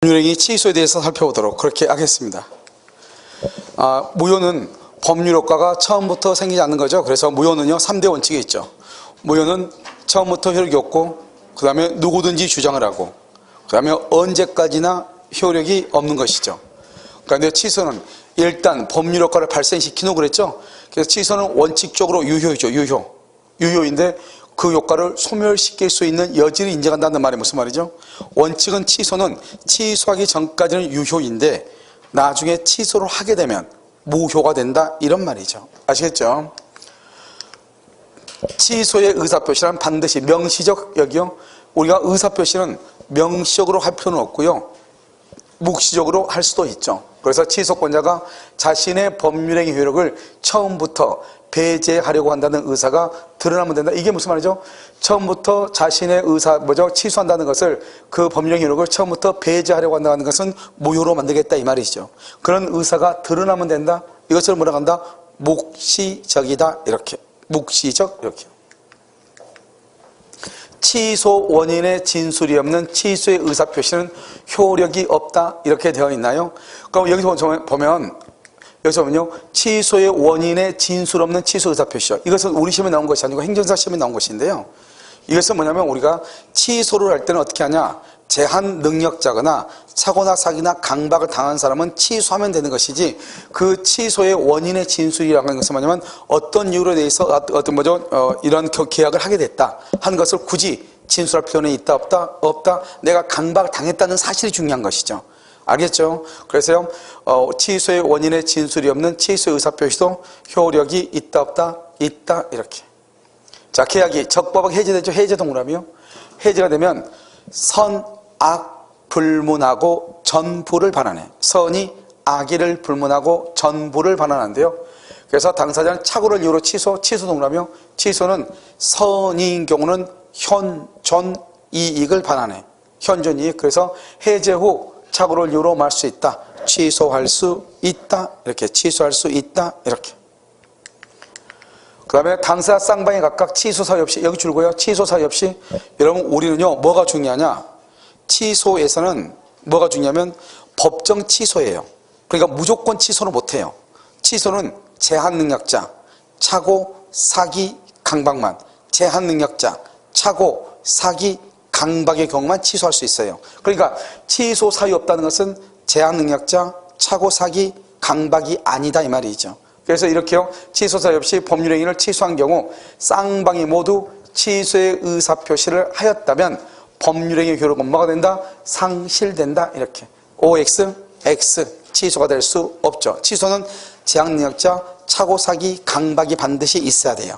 법률행위 취소에 대해서 살펴보도록 그렇게 하겠습니다. 무효는 법률효과가 처음부터 생기지 않는 거죠. 그래서 무효는요 3대 원칙이 있죠. 무효는 처음부터 효력이 없고, 그 다음에 누구든지 주장을 하고, 그 다음에 언제까지나 효력이 없는 것이죠. 그런데 취소는 일단 법률효과를 발생시키는 그랬죠. 그래서 취소는 원칙적으로 유효이죠. 유효인데 그 효과를 소멸시킬 수 있는 여지를 인정한다는 말이 무슨 말이죠? 원칙은 취소는 취소하기 전까지는 유효인데 나중에 취소를 하게 되면 무효가 된다, 이런 말이죠. 아시겠죠? 취소의 의사표시란 반드시 명시적, 여기요, 우리가 의사표시는 명시적으로 할 필요는 없고요, 묵시적으로 할 수도 있죠. 그래서 취소권자가 자신의 법률행위 효력을 처음부터 배제하려고 한다는 의사가 드러나면 된다. 이게 무슨 말이죠? 처음부터 자신의 취소한다는 것을, 그 법률행위 효력을 처음부터 배제하려고 한다는 것은 무효로 만들겠다, 이 말이죠. 그런 의사가 드러나면 된다. 이것을 뭐라고 한다? 묵시적이다, 이렇게. 묵시적, 이렇게. 취소 원인의 진술이 없는 취소의 의사표시는 효력이 없다, 이렇게 되어 있나요? 그럼 여기서 보면, 여기서는요, 취소의 원인의 진술 없는 취소 의사표시요. 이것은 우리 시험에 나온 것이 아니고 행정사 시험에 나온 것인데요. 이것은 뭐냐면 우리가 취소를 할 때는 어떻게 하냐? 제한 능력자거나 사고나 사기나 강박을 당한 사람은 취소하면 되는 것이지, 그 취소의 원인의 진술이라는 것은 뭐냐면 어떤 이유로 대해서 이런 계약을 하게 됐다 하는 것을 굳이 진술할 필요는 있다 없다, 내가 강박을 당했다는 사실이 중요한 것이죠. 알겠죠? 그래서 취소의 원인의 진술이 없는 취소 의사표시도 효력이 있다 없다, 있다, 이렇게. 자, 계약이 적법하게 해제되죠. 해제 동그라미요. 해제가 되면 선, 악, 불문하고 전부를 반환해. 선이 악의를 불문하고 전부를 반환한대요. 그래서 당사자는 착오를 이유로 취소 동그라미요. 취소는 선인 경우는 현존 이익을 반환해. 현존 이익. 그래서 해제 후 착오를 이유로 말 수 있다. 취소할 수 있다. 이렇게. 취소할 수 있다. 이렇게. 그 다음에 당사 쌍방이 각각 취소 사유 없이, 여기 줄고요. 취소 사유 없이. 여러분, 우리는요, 뭐가 중요하냐? 취소에서는 뭐가 중요하면 법정 취소예요. 그러니까 무조건 취소는 못해요. 취소는 제한 능력자, 착오, 사기, 강박만. 제한 능력자, 착오, 사기, 강박의 경우만 취소할 수 있어요. 그러니까 취소 사유 없다는 것은 제한 능력자, 착오, 사기, 강박이 아니다, 이 말이죠. 그래서 이렇게요, 취소 사유 없이 법률행위를 취소한 경우 쌍방이 모두 취소의 의사표시를 하였다면 법률행위 효력은 뭐가 된다? 상실된다, 이렇게. OX, X, 취소가 될 수 없죠. 취소는 제한 능력자, 착오, 사기, 강박이 반드시 있어야 돼요.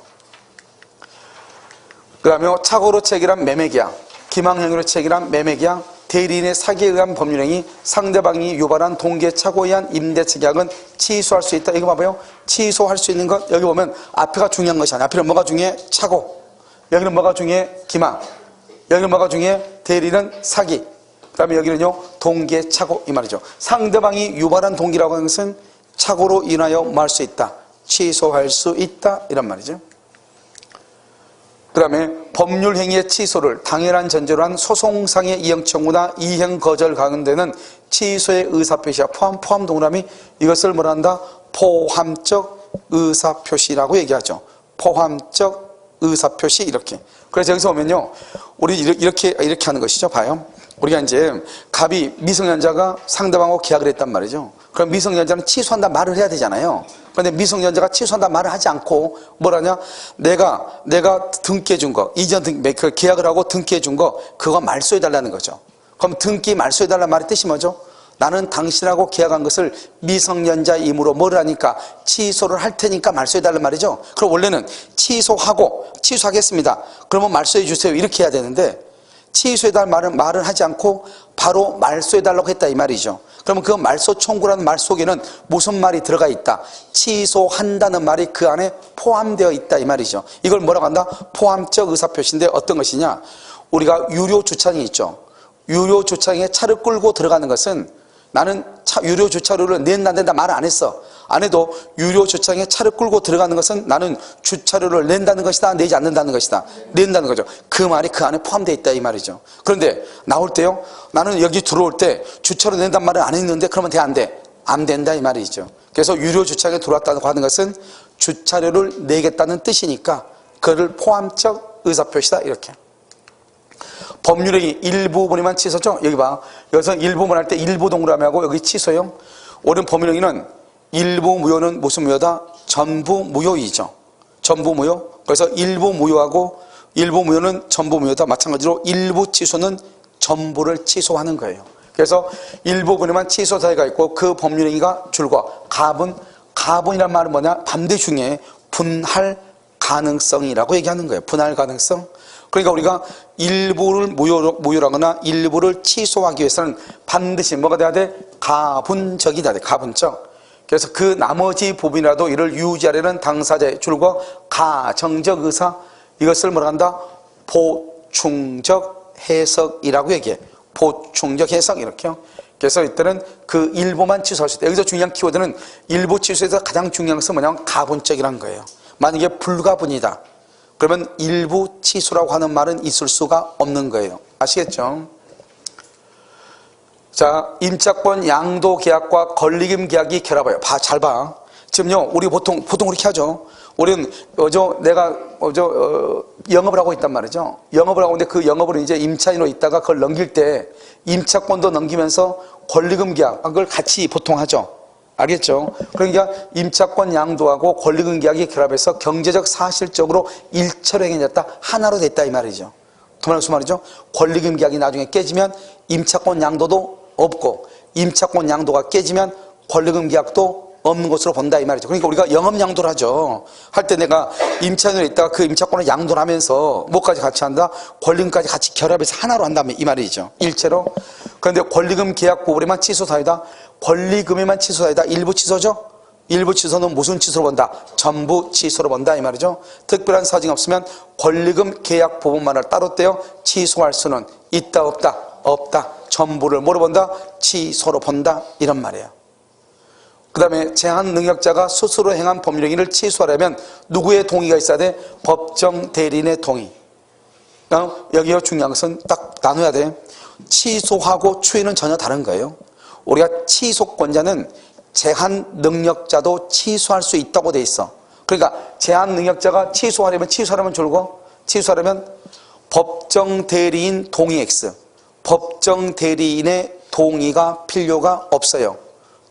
그 다음에 착오로 체결한 매매계약, 기망행위로 체결한 매매계약, 대리인의 사기에 의한 법률행위, 상대방이 유발한 동계 착오에 의한 임대차 계약은 취소할 수 있다. 이거 봐봐요. 취소할 수 있는 것, 여기 보면 앞에가 중요한 것이 아니야. 앞에는 뭐가 중요해? 착오. 여기는 뭐가 중요해? 기망. 여기는 뭐가 중요해? 대리는 사기. 그 다음에 여기는요, 동계 착오, 이 말이죠. 상대방이 유발한 동기라고 하는 것은 착오로 인하여 말 수 있다. 취소할 수 있다, 이런 말이죠. 그 다음에 법률행위의 취소를 당연한 전제로 한 소송상의 이행 청구나 이행 거절 가능되는 취소의 의사표시와 포함 동그라미, 이것을 뭐라 한다? 포함적 의사표시라고 얘기하죠. 포함적 의사표시, 이렇게. 그래서 여기서 보면요, 우리 이렇게 하는 것이죠. 봐요. 우리가 이제 갑이 미성년자가 상대방하고 계약을 했단 말이죠. 그럼 미성년자는 취소한다 말을 해야 되잖아요. 그런데 미성년자가 취소한다 말을 하지 않고 뭐라냐? 내가 등기해 준 거, 이전 계약을 하고 등기해 준 거, 그거 말소해 달라는 거죠. 그럼 등기 말소해 달라는 말의 뜻이 뭐죠? 나는 당신하고 계약한 것을 미성년자이므로 뭐를 하니까 취소를 할 테니까 말소해 달라는 말이죠. 그럼 원래는 취소하겠습니다. 그러면 말소해 주세요, 이렇게 해야 되는데 취소해 달라는 말을 하지 않고 바로 말소해 달라고 했다, 이 말이죠. 그러면 그 말소 청구라는 말 속에는 무슨 말이 들어가 있다? 취소한다는 말이 그 안에 포함되어 있다, 이 말이죠. 이걸 뭐라고 한다? 포함적 의사표시인데 어떤 것이냐? 우리가 유료 주차장이 있죠. 유료 주차장에 차를 끌고 들어가는 것은 나는 유료 주차료를 낸다 안 낸다 말 안 했어. 안에도 유료 주차장에 차를 끌고 들어가는 것은 나는 주차료를 낸다는 것이다, 내지 않는다는 것이다. 낸다는 거죠. 그 말이 그 안에 포함되어 있다 이 말이죠. 그런데 나올 때요, 나는 여기 들어올 때 주차료 낸단 말을 안 했는데 그러면 돼, 안 돼? 안 된다 이 말이죠. 그래서 유료 주차장에 들어왔다고 하는 것은 주차료를 내겠다는 뜻이니까 그를 포함적 의사표시다 이렇게. 법률행위 일부분이만 취소죠. 여기 봐. 여기서 일부분 할 때 일부 동그라미하고 여기 취소요. 옳은 법률행위는 일부 무효는 무슨 무효다? 전부 무효이죠. 전부 무효. 그래서 일부 무효하고 일부 무효는 전부 무효다. 마찬가지로 일부 취소는 전부를 취소하는 거예요. 그래서 일부분에만 취소 사유가 있고 그 법률행위가 줄과 가분이란 말은 뭐냐? 반대 중에 분할 가능성이라고 얘기하는 거예요. 분할 가능성. 그러니까 우리가 일부를 무효라거나 일부를 취소하기 위해서는 반드시 뭐가 돼야 돼? 가분적이 돼야 돼. 가분적. 그래서 그 나머지 부분이라도 이를 유지하려는 당사자의 줄과 가정적 의사, 이것을 뭐라 한다? 보충적 해석이라고 얘기해. 보충적 해석 이렇게요. 그래서 이때는 그 일부만 취소할 수 있다. 여기서 중요한 키워드는 일부 취소에서 가장 중요한 것은 뭐냐면 가분적이라는 거예요. 만약에 불가분이다, 그러면 일부 취소라고 하는 말은 있을 수가 없는 거예요. 아시겠죠? 자, 임차권 양도 계약과 권리금 계약이 결합해요. 잘 봐. 지금요, 우리 보통 그렇게 하죠. 우리는 영업을 하고 있단 말이죠. 영업을 하고 있는데 그 영업을 이제 임차인으로 있다가 그걸 넘길 때 임차권도 넘기면서 권리금 계약, 그걸 같이 보통 하죠. 알겠죠? 그러니까 임차권 양도하고 권리금 계약이 결합해서 경제적 사실적으로 일처형해졌다, 하나로 됐다 이 말이죠. 그 말은 무슨 말이죠? 권리금 계약이 나중에 깨지면 임차권 양도도 없고, 임차권 양도가 깨지면 권리금 계약도 없는 것으로 본다 이 말이죠. 그러니까 우리가 영업 양도를 하죠. 할 때 내가 임차인으로 있다가 그 임차권을 양도를 하면서 뭐까지 같이 한다? 권리금까지 같이 결합해서 하나로 한다면 이 말이죠. 일체로. 그런데 권리금 계약 부분에만 취소 사유다. 권리금에만 취소 사유다. 일부 취소죠. 일부 취소는 무슨 취소로 본다? 전부 취소로 본다 이 말이죠. 특별한 사정이 없으면 권리금 계약 부분만을 따로 떼어 취소할 수는 있다 없다? 없다. 전부를 뭐로 본다? 취소로 본다 이런 말이에요. 그 다음에 제한 능력자가 스스로 행한 법률행위를 취소하려면 누구의 동의가 있어야 돼? 법정 대리인의 동의. 여기요 중요한 것은 딱 나눠야 돼. 취소하고 추인은 전혀 다른 거예요. 우리가 취소권자는 제한 능력자도 취소할 수 있다고 돼 있어. 그러니까 제한 능력자가 취소하려면 줄고, 취소하려면 법정 대리인 동의 X. 법정 대리인의 동의가 필요가 없어요.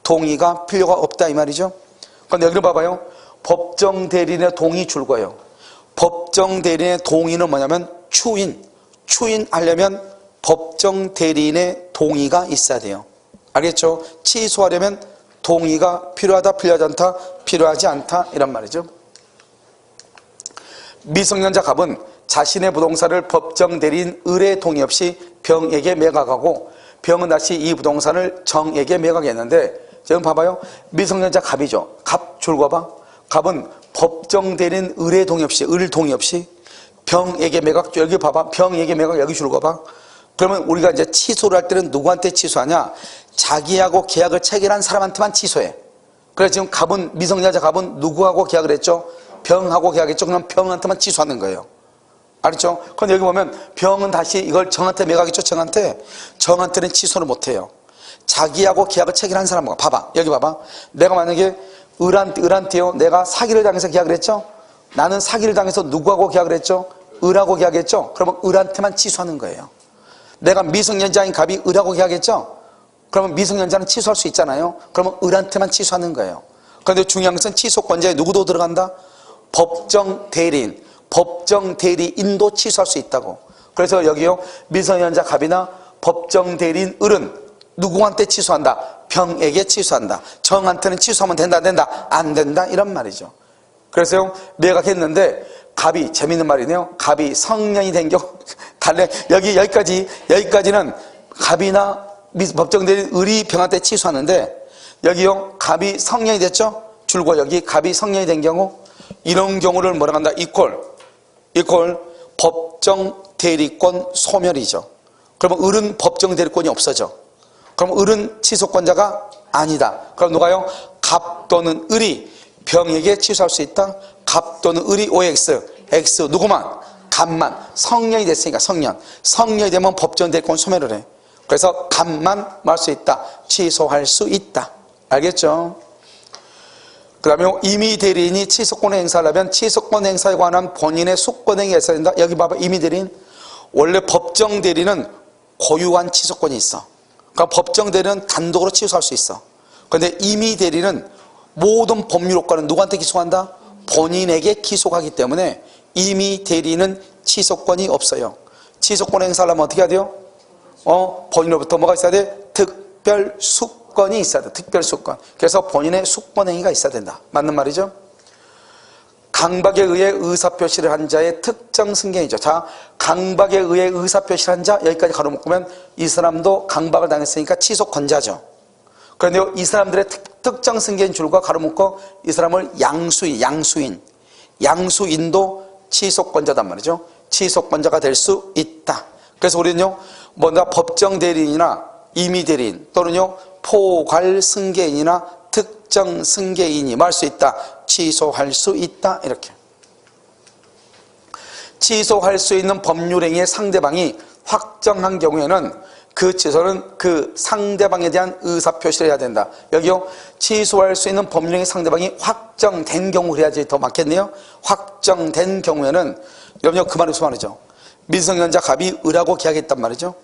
동의가 필요가 없다 이 말이죠. 그런데 여기를 봐봐요. 법정 대리인의 동의 줄거예요. 법정 대리인의 동의는 뭐냐면 추인하려면 법정 대리인의 동의가 있어야 돼요. 알겠죠? 취소하려면 동의가 필요하다, 필요하지 않다, 필요하지 않다 이란 말이죠. 미성년자 갑은 자신의 부동산을 법정 대리인 을의 동의 없이 병에게 매각하고 병은 다시 이 부동산을 정에게 매각했는데, 지금 봐봐요. 미성년자 갑이죠. 갑 줄거 봐. 갑은 법정 대리인 을의 동의 없이, 을 동의 없이 병에게 매각, 여기 봐봐. 병에게 매각 여기 줄거 봐. 그러면 우리가 이제 취소를 할 때는 누구한테 취소하냐? 자기하고 계약을 체결한 사람한테만 취소해. 그래서 지금 갑은, 미성년자 갑은 누구하고 계약을 했죠? 병하고 계약했죠. 그럼 병한테만 취소하는 거예요. 알았죠? 그런데 여기 보면 병은 다시 이걸 정한테 매각했죠. 정한테는 취소를 못해요. 자기하고 계약을 체결한 사람과 봐봐. 여기 봐봐. 내가 만약에 을한테요, 내가 사기를 당해서 계약을 했죠. 나는 사기를 당해서 누구하고 계약을 했죠? 을하고 계약했죠. 그러면 을한테만 취소하는 거예요. 내가 미성년자인 갑이 을하고 계약했죠. 그러면 미성년자는 취소할 수 있잖아요. 그러면 을한테만 취소하는 거예요. 그런데 중요한 것은 취소권자에 누구도 들어간다? 법정 대리인, 법정 대리인도 취소할 수 있다고. 그래서 여기요, 미성년자 갑이나 법정 대리인 을은 누구한테 취소한다? 병에게 취소한다. 정한테는 취소하면 된다, 안 된다? 안 된다 이런 말이죠. 그래서 매각했는데 갑이, 재밌는 말이네요. 갑이 성년이 된 경우 달래. 여기까지는 갑이나 법정 대리인 을이 병한테 취소하는데, 여기요 갑이 성년이 됐죠. 줄고 여기 갑이 성년이 된 경우, 이런 경우를 뭐라 한다? 이꼴 법정 대리권 소멸이죠. 그러면 을은 법정 대리권이 없어져. 그럼 을은 취소권자가 아니다. 그럼 누가요? 갑 또는 을이 병에게 치수할 수 있다. 갑 또는 을이 OX, X 누구만? 갑만. 성년이 됐으니까 성년이 되면 법정 대리권 소멸을 해. 그래서 갑만 말 수 있다. 취소할 수 있다. 알겠죠? 그 다음에 임의 대리인이 취소권을 행사하려면 취소권 행사에 관한 본인의 숙권행위가 있어야 된다. 여기 봐봐. 임의 대리인. 원래 법정 대리는 고유한 취소권이 있어. 그러니까 법정 대리는 단독으로 취소할 수 있어. 그런데 임의 대리는 모든 법률 효과는 누구한테 기소한다? 본인에게 기소하기 때문에 임의 대리는 취소권이 없어요. 취소권 행사하려면 어떻게 해야 돼요? 본인으로부터 뭐가 있어야 돼? 특별 숙권이 있어야 돼. 특별 숙권. 그래서 본인의 숙권 행위가 있어야 된다. 맞는 말이죠? 강박에 의해 의사표시를 한 자의 특정 승계이죠. 자, 강박에 의해 의사표시를 한 자, 여기까지 가로묶으면 이 사람도 강박을 당했으니까 취소권자죠. 그런데 이 사람들의 특정 승계인 줄과 가로묶어 이 사람을 양수인도 취소권자단 말이죠. 취소권자가 될 수 있다. 그래서 우리는요, 뭔가 법정 대리인이나 임의 대리인 또는요, 포괄 승계인이나 특정 승계인이 뭐 할 수 있다? 취소할 수 있다. 이렇게. 취소할 수 있는 법률행위의 상대방이 확정한 경우에는 그 취소는 그 상대방에 대한 의사표시를 해야 된다. 여기요, 취소할 수 있는 법률행위 상대방이 확정된 경우 해야지 더 맞겠네요. 확정된 경우에는 여러분요, 그 말이 무슨 말이죠? 미성년자 갑이 을하고 계약했단 말이죠.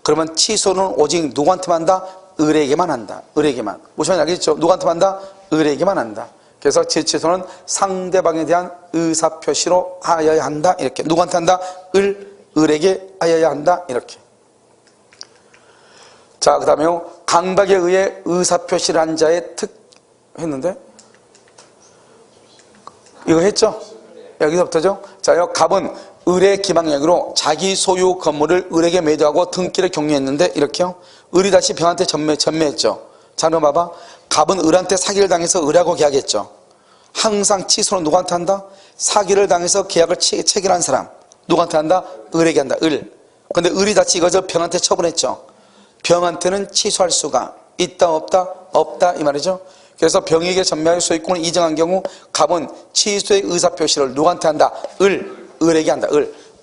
그러면 취소는 오직 누구한테만 한다? 을에게만 한다. 을에게만. 무슨 말인지 알겠죠? 누구한테만 한다? 을에게만 한다. 그래서 취소는 상대방에 대한 의사표시로 하여야 한다. 이렇게. 누구한테 한다? 을에게 하여야 한다. 이렇게. 자, 그 다음에요. 강박에 의해 의사표시를 한 자의 했는데? 이거 했죠? 여기서부터죠? 자요, 갑은 을의 기망약으로 자기 소유 건물을 을에게 매도하고 등기를 격려했는데, 이렇게요. 을이 다시 병한테 전매했죠. 자, 그럼 봐봐. 갑은 을한테 사기를 당해서 을하고 계약했죠. 항상 취소는 누구한테 한다? 사기를 당해서 계약을 체결한 사람. 누구한테 한다? 을에게 한다. 을. 근데 을이 다시 이거저 병한테 처분했죠. 병한테는 취소할 수가 있다 없다? 없다 이 말이죠. 그래서 병에게 전매할 소유권을 이정한 경우 갑은 취소의 의사표시를 누구한테 한다? 을에게 한다.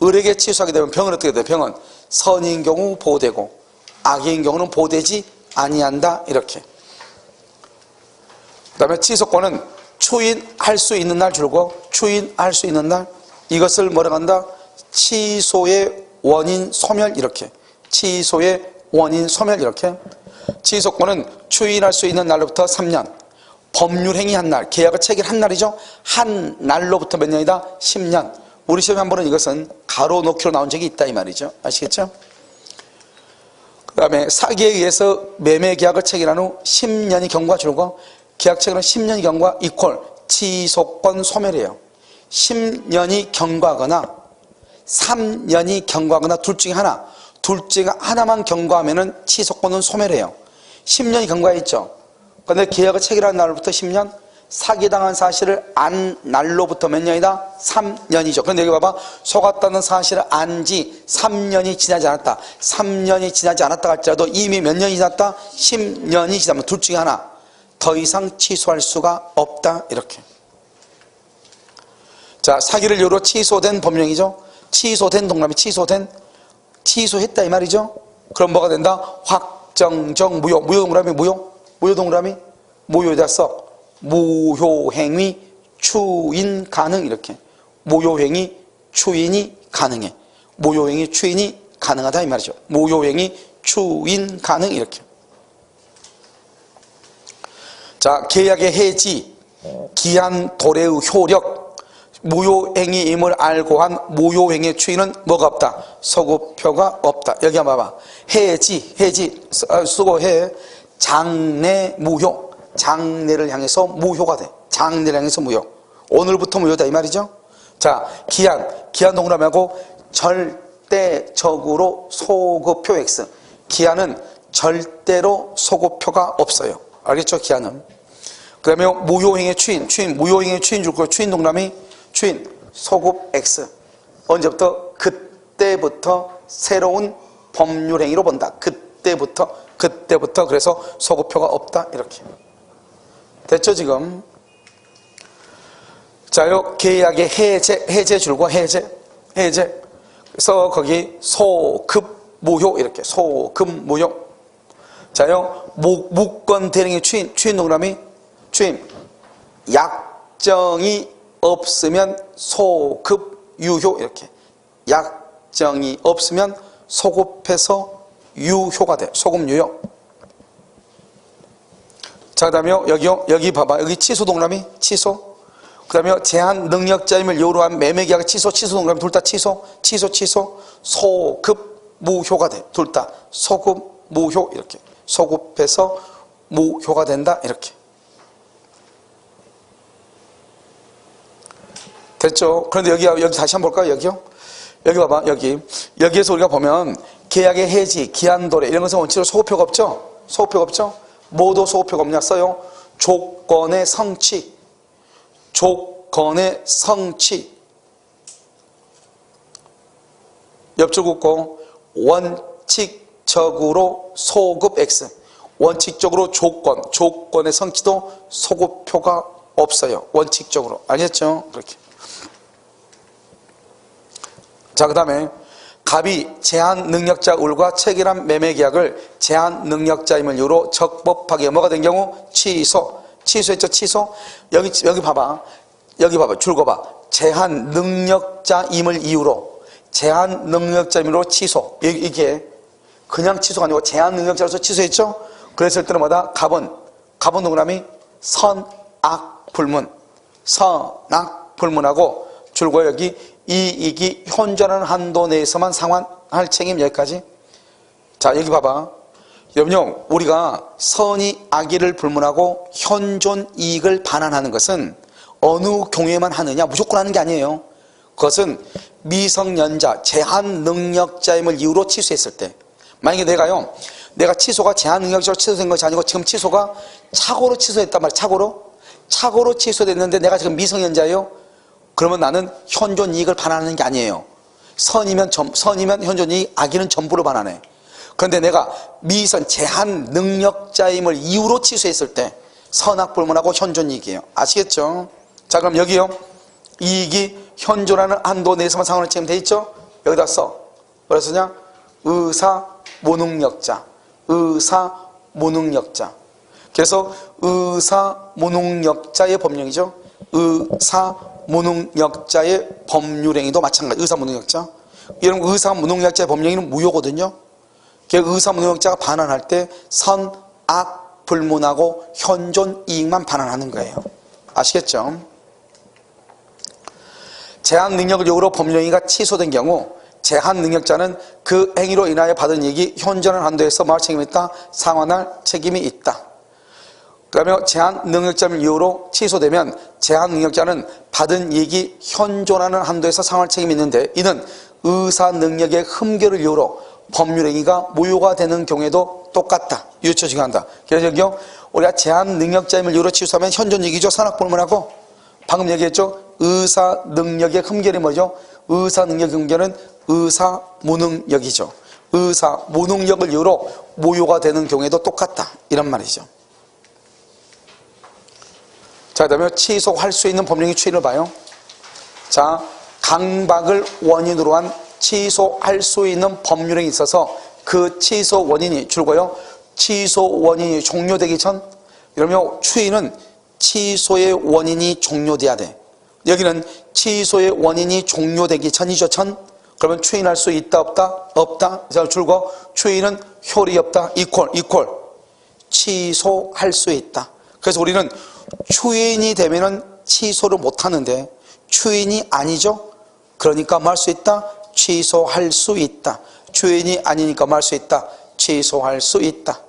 을에게 취소하게 되면 병은 어떻게 돼요? 병은 선인 경우 보호되고 악인 경우는 보호되지 아니한다. 이렇게. 그 다음에 취소권은 추인할 수 있는 날 줄고 추인할 수 있는 날, 이것을 뭐라고 한다? 취소의 원인 소멸. 이렇게. 취소의 원인 소멸. 이렇게. 취소권은 추인할 수 있는 날로부터 3년, 법률행위 한 날, 계약을 체결한 날이죠. 한 날로부터 몇 년이다? 10년. 우리 시험에 한 번은 이것은 가로 놓기로 나온 적이 있다 이 말이죠. 아시겠죠? 그 다음에 사기에 의해서 매매 계약을 체결한 후 10년이 경과 줄고 계약 체결은 10년이 경과 이퀄 취소권 소멸이에요. 10년이 경과하거나 3년이 경과하거나 둘 중에 하나만 경과하면은 취소권은 소멸해요. 10년이 경과했죠. 그런데 계약을 체결한 날로부터 10년, 사기당한 사실을 안 날로부터 몇 년이다? 3년이죠. 그런데 여기 봐봐. 속았다는 사실을 안 지 3년이 지나지 않았다. 3년이 지나지 않았다 할지라도 이미 몇 년이 지났다? 10년이 지나면 둘 중에 하나. 더 이상 취소할 수가 없다. 이렇게. 자, 사기를 이유로 취소된 법령이죠. 취소된 동그라미, 취소했다 이 말이죠. 그럼 뭐가 된다? 확정적 무효. 무효 동그라미 무효. 무효 동그라미 무효에다 써. 무효행위 추인 가능. 이렇게. 무효행위 추인이 가능해. 무효행위 추인이 가능하다 이 말이죠. 무효행위 추인 가능. 이렇게. 자, 계약의 해지, 기한 도래의 효력, 무효행위임을 알고 한 무효행위의 추인은 뭐가 없다? 소급표가 없다. 여기 한번 봐봐. 해지, 수고해. 장래 무효. 장래를 향해서 무효가 돼. 장래를 향해서 무효. 오늘부터 무효다 이 말이죠. 자, 기한 동그라미하고 절대적으로 소급표 X. 기한은 절대로 소급표가 없어요. 알겠죠? 기한은. 그 다음에 무효행위의 추인, 무효행위의 추인 줄 거예요. 추인 동그라미, 추인, 소급 X. 언제부터? 그때부터 새로운 법률행위로 본다. 그때부터 그래서 소급표가 없다. 이렇게. 됐죠, 지금? 자요, 계약의 해제 줄과 해제. 그래서 거기 소급무효, 이렇게. 소급무효. 자요, 무권 대령의 추인 동그라미, 추임. 약정이 없으면 소급유효, 이렇게. 약정이 없으면 소급해서 유효가 돼. 소급유효. 자, 그 다음에 여기요. 여기 봐봐. 여기 취소 동그라미, 취소. 그 다음에 제한 능력자임을 이유로 한 매매계약 취소 동그라미 둘 다 취소. 소급 무효가 돼. 둘 다 소급 무효, 이렇게. 소급해서 무효가 된다, 이렇게. 됐죠? 그런데 여기 다시 한번 볼까요? 여기요. 여기 봐봐. 여기에서 우리가 보면 계약의 해지, 기한 도래 이런 것은 원칙으로 소급표가 없죠? 뭐도 소급표가 없냐 써요. 조건의 성취. 옆줄 긋고 원칙적으로 소급 X. 원칙적으로 조건의 성취도 소급표가 없어요. 원칙적으로. 알겠죠? 그렇게. 자, 그 다음에 갑이 제한 능력자 을과 체결한 매매계약을 제한 능력자임을 이유로 적법하게 뭐가 된 경우 취소했죠. 취소. 여기 봐봐. 줄 그어봐. 제한 능력자임을 이유로 취소. 이게 그냥 취소가 아니고 제한 능력자로서 취소했죠. 그랬을 때는 뭐다? 갑은 동그라미 선악불문하고 줄 그어 여기 이익이 현존하는 한도 내에서만 상환할 책임. 여기까지. 자, 여기 봐봐. 여러분요, 우리가 선의 악의를 불문하고 현존 이익을 반환하는 것은 어느 경우에만 하느냐, 무조건 하는 게 아니에요. 그것은 미성년자, 제한 능력자임을 이유로 취소했을 때. 만약에 내가 취소가 제한 능력자로 취소된 것이 아니고 지금 취소가 착오로 취소했단 말이야. 착오로 취소됐는데 내가 지금 미성년자예요. 그러면 나는 현존 이익을 반환하는 게 아니에요. 선이면 현존 이익, 악의는 전부를 반환해. 그런데 내가 제한 능력자임을 이유로 취소했을 때 선악불문하고 현존 이익이에요. 아시겠죠? 자, 그럼 여기요. 이익이 현존하는 한도 내에서만 상환할 책임 돼 있죠? 여기다 써. 뭐라 쓰냐? 의사무능력자. 그래서 의사무능력자의 법령이죠. 의사무능력자의 법률행위도 마찬가지. 의사무능력자. 여러분, 의사무능력자의 법령행위는 무효거든요. 의사무능력자가 반환할 때 선악불문하고 현존 이익만 반환하는 거예요. 아시겠죠? 제한 능력을 이유로 법령행위가 취소된 경우 제한 능력자는 그 행위로 인하여 받은 이익이 현존하는 한도에서 뭐할 책임이 있다? 상환할 책임이 있다. 그러면 제한 능력자를 이유로 취소되면 제한 능력자는 받은 이익이 현존하는 한도에서 상환할 책임이 있는데, 이는 의사 능력의 흠결을 이유로 법률행위가 무효가 되는 경우에도 똑같다. 유효처 증가한다. 그래서 여기요, 우리가 제한 능력자임을 이유로 취소하면 현존 이익이죠. 선악불문하고. 방금 얘기했죠. 의사 능력의 흠결이 뭐죠? 의사 능력의 흠결은 의사 무능력이죠. 의사 무능력을 이유로 무효가 되는 경우에도 똑같다. 이런 말이죠. 자, 그 다음에 취소할 수 있는 법령의 추이를 봐요. 자, 강박을 원인으로 한 취소할 수 있는 법률행위 있어서 그 취소 원인이 줄거요. 취소 원인이 종료되기 전, 그러면 추이는 취소의 원인이 종료돼야 돼. 여기는 취소의 원인이 종료되기 전이죠. 그러면 추인할 수 있다 없다. 자, 줄거 추인은 효력이 없다. 이퀄 취소할 수 있다. 그래서 우리는 추인이 되면은 취소를 못 하는데 추인이 아니죠. 그러니까 뭐 할 수 있다? 취소할 수 있다. 추인이 아니니까 뭐 할 수 있다? 취소할 수 있다.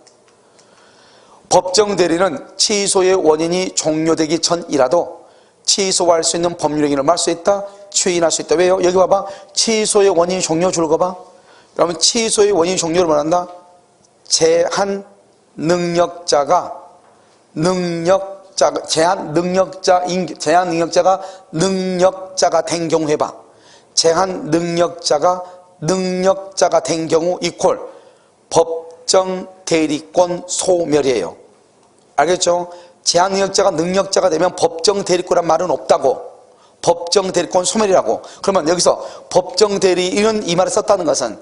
법정 대리는 취소의 원인이 종료되기 전이라도 취소할 수 있는 법률행위를 뭐 할 수 있다? 추인할 수 있다. 왜요? 여기 봐봐. 취소의 원인이 종료 줄 거 봐. 그러면 취소의 원인이 종료를 말한다. 제한 능력자가 제한 능력자가 된 경우 해봐. 제한 능력자가 된 경우 이퀄 법정 대리권 소멸이에요. 알겠죠? 제한 능력자가 능력자가 되면 법정 대리권이란 말은 없다고. 법정 대리권 소멸이라고. 그러면 여기서 법정 대리인은 이 말을 썼다는 것은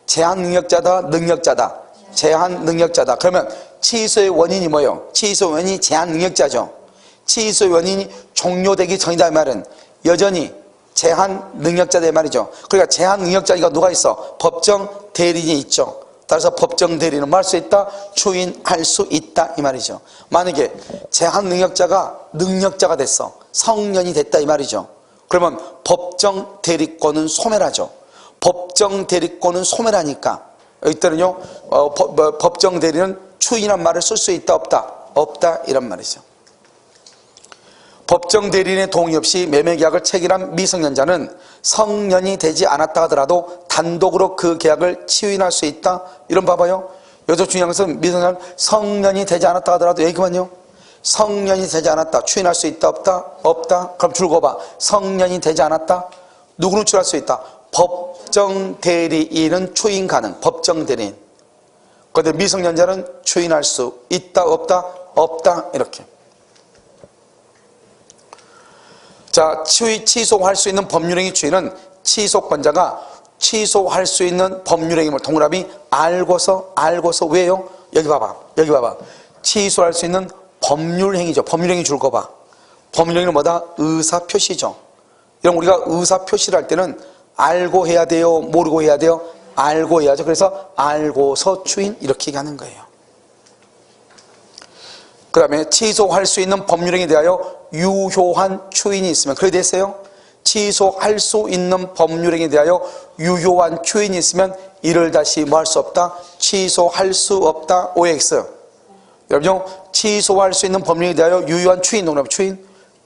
제한 능력자다, 능력자다. 제한 능력자다. 그러면 취소의 원인이 뭐예요? 취소 원인이 제한 능력자죠. 취소 원인이 종료되기 전이다 이 말은 여전히 제한 능력자다 이 말이죠. 그러니까 제한 능력자가 누가 있어? 법정 대리인이 있죠. 따라서 법정 대리인은 뭐 할 수 있다? 추인할 수 있다 이 말이죠. 만약에 제한 능력자가 능력자가 됐어. 성년이 됐다 이 말이죠. 그러면 법정 대리권은 소멸하죠. 법정 대리권은 소멸하니까 이때는요 법정 대리는 추인한 말을 쓸 수 있다 없다? 없다 이런 말이죠. 법정 대리인의 동의 없이 매매계약을 체결한 미성년자는 성년이 되지 않았다 하더라도 단독으로 그 계약을 추인할 수 있다. 이런 봐봐요. 여기서 중요한 것은 미성년 성년이 되지 않았다 하더라도 여기만요. 성년이 되지 않았다. 추인할 수 있다 없다? 없다. 그럼 줄 그어봐. 성년이 되지 않았다. 누구는 추인할 수 있다? 법정 대리인은 추인 가능. 법정 대리인. 그런데 미성년자는 추인할 수 있다 없다? 없다. 이렇게. 자, 취소할 수 있는 법률행위 추인은 취소권자가 취소할 수 있는 법률행위를 동그라미 알고서 왜요? 여기 봐봐. 취소할 수 있는 법률행위죠. 법률행위 줄 거 봐. 법률행위는 뭐다? 의사표시죠. 이런 우리가 의사표시를 할 때는 알고 해야 돼요? 모르고 해야 돼요? 알고 해야죠. 그래서 알고서 추인 이렇게 얘기하는 거예요. 그 다음에 취소할 수 있는 법률행위에 대하여 유효한 추인이 있으면 그래 됐어요? 취소할 수 있는 법률행위에 대하여 유효한 추인이 있으면 이를 다시 뭐 할 수 없다? 취소할 수 없다. OX. 여러분요, 취소할 수 있는 법률행위에 대하여 유효한 추인, 동그라미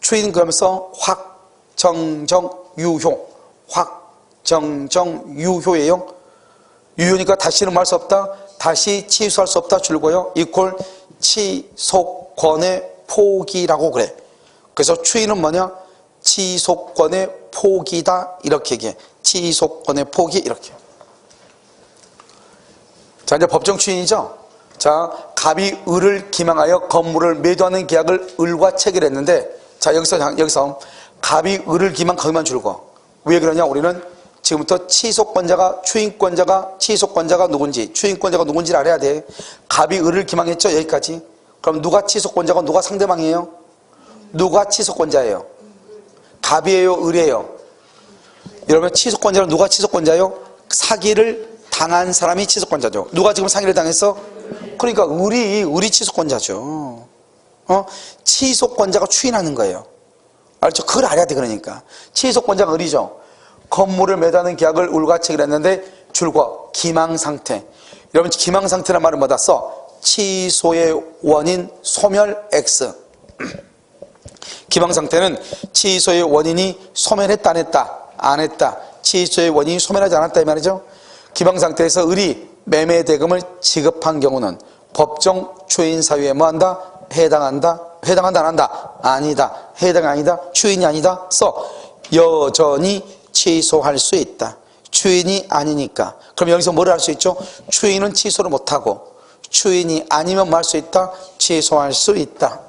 추인 그러면서 확정정 유효. 확정정 유효예요. 유효니까 다시는 뭐 할 수 없다? 다시 취소할 수 없다 줄고요. 이퀄 취소권의 포기라고 그래. 그래서 추인은 뭐냐? 취소권의 포기다 이렇게 얘기해. 취소권의 포기 이렇게. 자, 이제 법정 추인이죠. 자, 갑이 을을 기망하여 건물을 매도하는 계약을 을과 체결했는데, 자 여기서 갑이 을을 기망 거기만 줄고. 왜 그러냐? 우리는 지금부터 취소권자가 취소권자가 누군지 추인권자가 누군지를 알아야 돼. 갑이 을을 기망했죠. 여기까지. 그럼 누가 취소권자고 누가 상대방이에요? 누가 취소권자예요? 갑이에요? 을이에요? 여러분 취소권자는 누가 취소권자예요? 사기를 당한 사람이 취소권자죠. 누가 지금 사기를 당했어? 그러니까 을이 취소권자죠. 취소권자가 추인하는 거예요. 알죠? 그걸 알아야 돼. 그러니까 취소권자가 을이죠. 건물을 매도하는 계약을 을과 체결했는데 줄과 기망상태. 여러분 기망상태란 말은 뭐다 써? 취소의 원인 소멸 X. 기망상태는 취소의 원인이 소멸했다 안 했다? 안 했다. 취소의 원인이 소멸하지 않았다 이 말이죠. 기망상태에서 을이 매매 대금을 지급한 경우는 법정 추인 사유에 뭐한다? 해당한다? 해당한다 안 한다? 아니다. 해당 아니다? 추인이 아니다? 써. 여전히 취소할 수 있다. 추인이 아니니까. 그럼 여기서 뭘 할 수 있죠? 추인은 취소를 못하고 추인이 아니면 뭐 할 수 있다? 취소할 수 있다.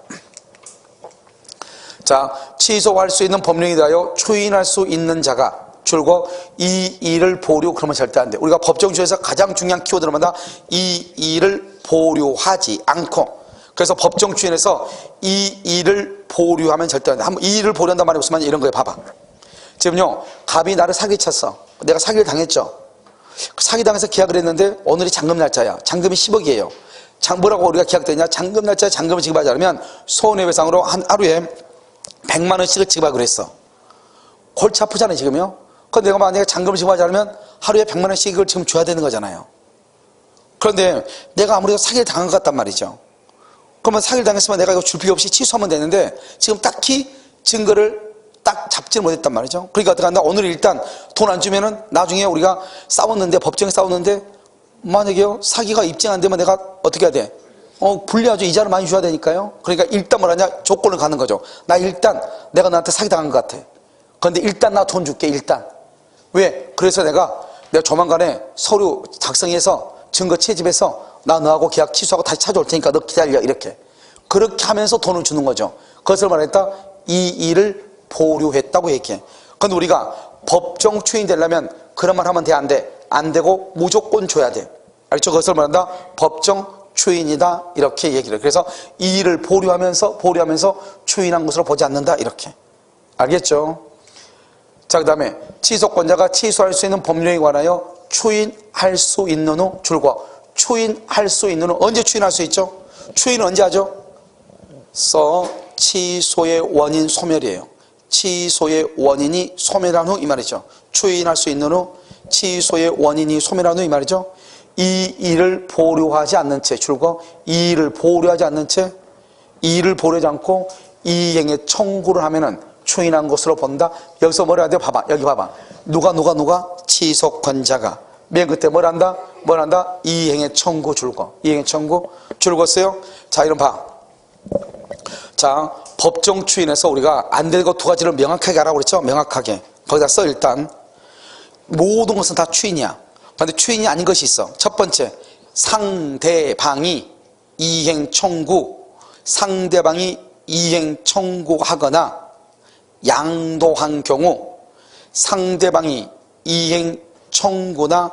자, 취소할 수 있는 법령에 대하여 추인할 수 있는 자가 줄고 이 일을 보류 그러면 절대 안 돼. 우리가 법정주에서 가장 중요한 키워드는 뭐다? 이 일을 보류하지 않고. 그래서 법정 추인에서 이 일을 보류하면 절대 안 돼. 한번 이 일을 보류한단 말이 무슨 말이냐 이런 거예요. 봐봐. 지금요, 갑이 나를 사기쳤어. 내가 사기를 당했죠. 사기당해서 계약을 했는데 오늘이 잔금 날짜야. 잔금이 10억이에요. 뭐라고 우리가 계약되냐? 잔금 날짜에 잔금을 지급하지 않으면 손해배상으로 한 하루에 100만 원씩을 지급하기로 했어. 골치 아프잖아요 지금요. 그런데 내가 만약에 잔금을 지급하지 않으면 하루에 100만 원씩을 지금 줘야 되는 거잖아요. 그런데 내가 아무래도 사기를 당한 것 같단 말이죠. 그러면 사기를 당했으면 내가 이거 줄 필요 없이 취소하면 되는데 지금 딱히 증거를 딱 잡지를 못했단 말이죠. 그러니까 어떻게 한다? 오늘 일단 돈 안 주면은 나중에 우리가 싸웠는데 법정에 싸웠는데 만약에요 사기가 입증 안 되면 내가 어떻게 해야 돼? 불리하죠. 이자를 많이 줘야 되니까요. 그러니까 일단 뭐라냐? 조건을 가는 거죠. 나 일단 내가 너한테 사기 당한 것 같아. 그런데 일단 나 돈 줄게 일단. 왜? 그래서 내가 조만간에 서류 작성해서 증거 채집해서 나 너하고 계약 취소하고 다시 찾아올 테니까 너 기다려 이렇게. 그렇게 하면서 돈을 주는 거죠. 그것을 말했다. 이 일을 보류했다고 얘기해. 그런데 우리가 법정 추인이 되려면 그런 말 하면 돼, 안 돼? 안 되고 무조건 줘야 돼. 알죠? 그것을 말한다. 법정 추인이다. 이렇게 얘기를 해요. 그래서 이 일을 보류하면서 추인한 것으로 보지 않는다. 이렇게. 알겠죠? 자, 그 다음에 취소권자가 취소할 수 있는 법령에 관하여 추인할 수 있는 후 줄과 추인할 수 있는 후 언제 추인할 수 있죠? 추인은 언제 하죠? 취소의 원인 소멸이에요. 취소의 원인이 소멸한 후 이 말이죠. 추인할 수 있는 후 취소의 원인이 소멸한 후 이 말이죠. 이 일을 보류하지 않는 채 줄거 이 일을 보류하지 않는 채 이 일을 보류하지 않고 이행에 청구를 하면은 추인한 것으로 본다. 여기서 뭐라 해야 돼? 봐봐. 여기 봐봐. 누가 취소권자가 맨 끝에 뭘 한다? 이행의 청구 줄거. 이행의 청구 줄거 써요. 자, 이런 봐. 자, 법정 추인에서 우리가 안 되는 것 두 가지를 명확하게 하라고 그랬죠? 명확하게. 거기다 써. 일단 모든 것은 다 추인이야. 그런데 추인이 아닌 것이 있어. 첫 번째, 상대방이 이행 청구, 상대방이 이행 청구하거나 양도한 경우, 상대방이 이행 청구나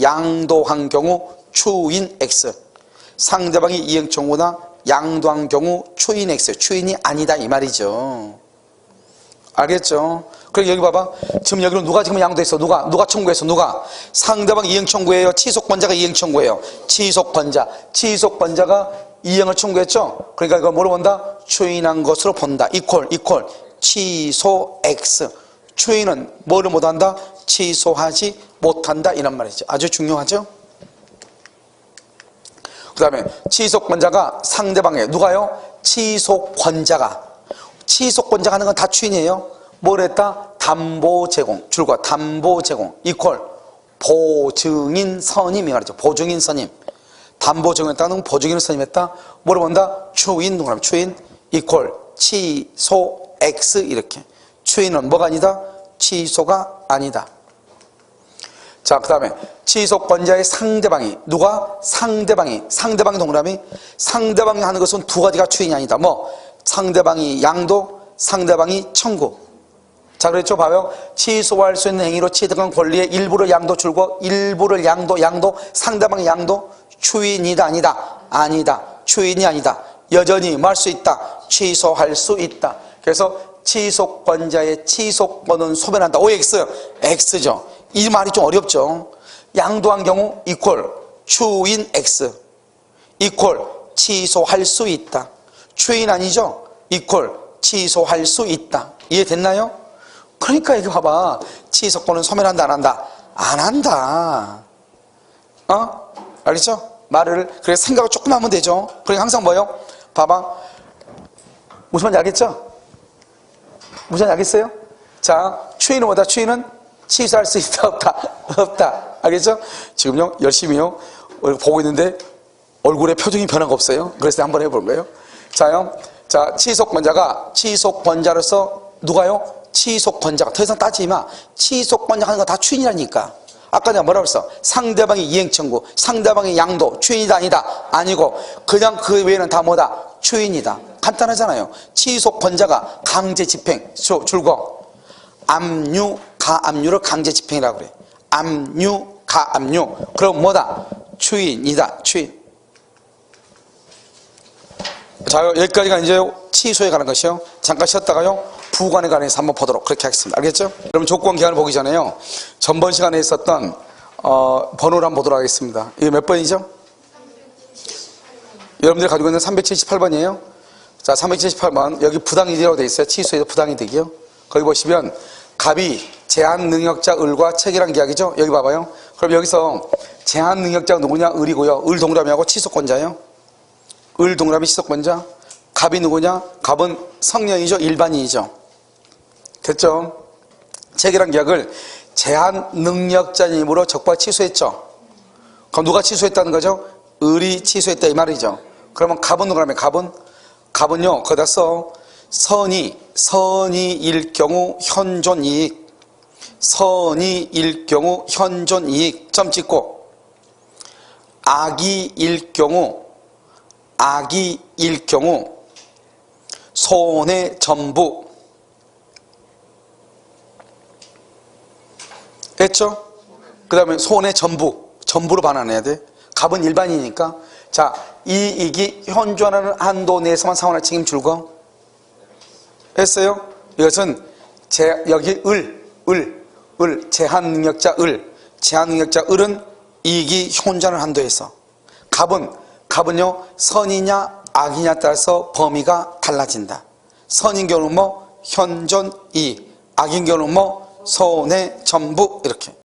양도한 경우 추인 X. 상대방이 이행 청구나 양도한 경우 추인 X. 추인이 아니다 이 말이죠. 알겠죠? 그리고 여기 봐봐. 지금 여기는 누가 지금 양도했어? 누가 청구했어? 상대방 이행 청구예요? 취소권자가 이행 청구해요? 취소권자가 이행을 청구했죠? 그러니까 이걸 뭐로 본다? 추인한 것으로 본다. 이퀄 취소 X. 추인은 뭐를 못한다? 취소하지 못한다 이란 말이죠. 아주 중요하죠? 그 다음에 취소권자가 상대방에 누가요? 취소권자가 하는 건 다 추인이에요. 뭘 했다? 담보 제공 줄과 담보 제공 이퀄 보증인 선임이 말이죠. 보증인 선임. 담보 제공했다는 보증인 선임했다. 뭐를 본다? 추인 이퀄 취소 X. 이렇게 추인은 뭐가 아니다? 취소가 아니다. 자, 그 다음에 취소권자의 상대방이 상대방이 동그라미 상대방이 하는 것은 두 가지가 추인이 아니다. 뭐? 상대방이 양도, 상대방이 청구. 자, 그랬죠? 봐요. 취소할 수 있는 행위로 취득한 권리의 일부를 양도 줄고 일부를 양도 상대방의 양도 추인이다 아니다. 추인이 아니다. 여전히 뭐 할 수 있다? 취소할 수 있다. 그래서 취소권자의 취소권은 소멸한다. OX, X죠. 이 말이 좀 어렵죠. 양도한 경우 이퀄 추인 X 이퀄 취소할 수 있다. 추인 아니죠? 이퀄 취소할 수 있다. 이해됐나요? 그러니까 이거 봐봐. 취소권은 소멸한다 안 한다? 안 한다. 알겠죠? 말을 그래 생각을 조금 하면 되죠. 그러니까 항상 뭐요? 봐봐. 무슨 말인지 알겠죠? 무슨 말인지 알겠어요? 자, 추인은 뭐다? 추인은 취소할 수 있다 없다. 알겠죠? 지금요 열심히요 보고 있는데 얼굴에 표정이 변화가 없어요. 그래서 한번 해볼 거예요. 자요. 자, 취소권자로서 누가요? 취소권자가 더 이상 따지지 마. 취소권자 하는 거 다 추인이라니까. 아까 내가 뭐라고 했어? 상대방의 이행청구, 상대방의 양도, 추인이다 아니다? 아니고 그냥 그 외에는 다 뭐다? 추인이다. 간단하잖아요. 취소권자가 강제 집행 줄거 압류, 가압류를 강제 집행이라고 그래. 압류, 가압류. 그럼 뭐다? 추인이다. 추인. 자, 여기까지가 이제 취소에 관한 것이요. 잠깐 쉬었다가요. 부관에 관해서 한번 보도록 그렇게 하겠습니다. 알겠죠? 여러분 조건 기한을 보기 전에요. 전번 시간에 있었던 번호를 한번 보도록 하겠습니다. 이게 몇 번이죠? 여러분들이 가지고 있는 378번이에요. 자, 378번. 여기 부당이득이라고 되어 있어요. 취소에서 부당이득이요. 거기 보시면 갑이 제한 능력자 을과 체결한 계약이죠. 여기 봐봐요. 그럼 여기서 제한 능력자가 누구냐? 을이고요. 을 동그라미하고 취소권자예요. 을 동그라미 취소권자. 갑이 누구냐? 갑은 성년이죠. 일반인이죠. 됐죠? 체결한 계약을 제한 능력자님으로 적부가 취소했죠. 그럼 누가 취소했다는 거죠? 을이 취소했다 이 말이죠. 그러면 갑은 누구라며? 갑은요 거기다 써 선의일 경우 현존이익, 선의일 경우 현존이익 점 찍고 악의일 경우 손해 전부. 했죠? 그 다음에 손해 전부. 전부로 반환해야 돼. 갑은 일반이니까. 자, 이익이 현존하는 한도 내에서만 상환할 책임줄거 했어요? 이것은 여기 제한능력자 제한능력자 을은 이익이 현존하는 한도에서. 갑은요, 선이냐 악이냐에 따라서 범위가 달라진다. 선인 경우는 뭐 현존 이익, 악인 경우는 뭐 손해 전부 이렇게.